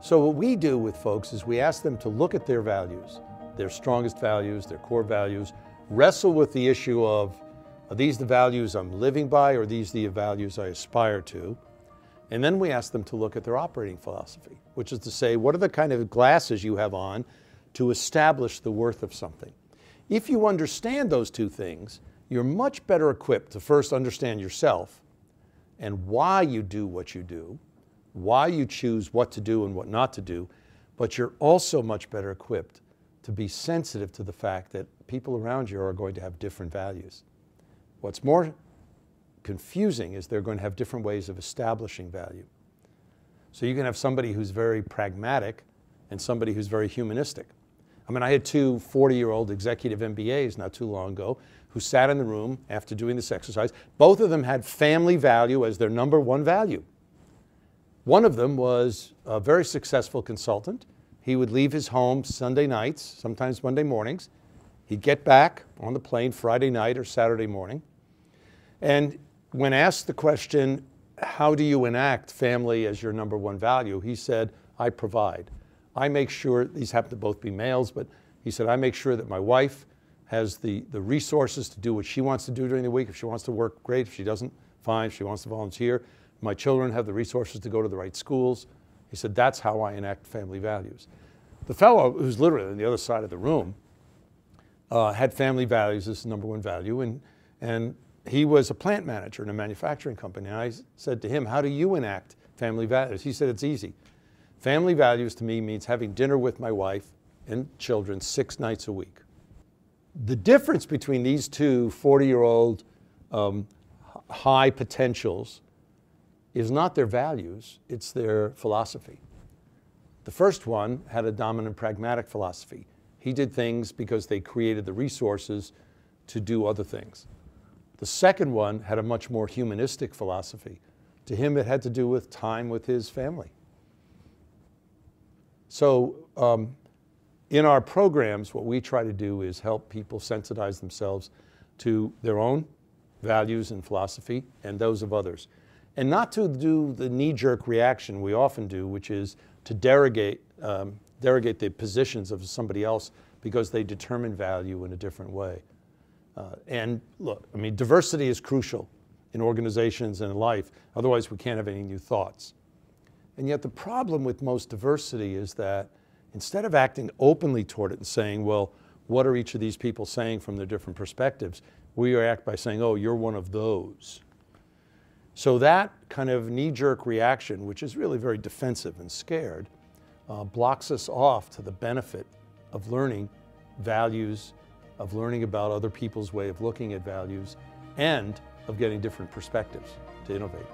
So what we do with folks is we ask them to look at their values, their strongest values, their core values, wrestle with the issue of, are these the values I'm living by, or are these the values I aspire to? And then we ask them to look at their operating philosophy, which is to say, what are the kind of glasses you have on to establish the worth of something? If you understand those two things, you're much better equipped to first understand yourself and why you do what you do, why you choose what to do and what not to do, but you're also much better equipped to be sensitive to the fact that people around you are going to have different values. What's more confusing is they're going to have different ways of establishing value. So you can have somebody who's very pragmatic and somebody who's very humanistic. I mean, I had two 40-year-old executive MBAs not too long ago who sat in the room after doing this exercise. Both of them had family value as their number one value. One of them was a very successful consultant. He would leave his home Sunday nights, sometimes Monday mornings. He'd get back on the plane Friday night or Saturday morning. And when asked the question, how do you enact family as your number one value? He said, I provide. I make sure, these happen to both be males, but he said, I make sure that my wife has the resources to do what she wants to do during the week. If she wants to work, great. If she doesn't, fine. If she wants to volunteer, my children have the resources to go to the right schools. He said, that's how I enact family values. The fellow who's literally on the other side of the room had family values as his number one value, and he was a plant manager in a manufacturing company. And I said to him, how do you enact family values? He said, it's easy. Family values to me means having dinner with my wife and children 6 nights a week. The difference between these two 40-year-old high potentials is not their values, it's their philosophy. The first one had a dominant pragmatic philosophy. He did things because they created the resources to do other things. The second one had a much more humanistic philosophy. To him, it had to do with time with his family. So in our programs, what we try to do is help people sensitize themselves to their own values and philosophy and those of others. And not to do the knee-jerk reaction we often do, which is to derogate the positions of somebody else because they determine value in a different way. And look, I mean, diversity is crucial in organizations and in life. Otherwise, we can't have any new thoughts. And yet the problem with most diversity is that instead of acting openly toward it and saying, well, what are each of these people saying from their different perspectives, we react by saying, oh, you're one of those. So that kind of knee-jerk reaction, which is really very defensive and scared, blocks us off to the benefit of learning values, of learning about other people's way of looking at values, and of getting different perspectives to innovate.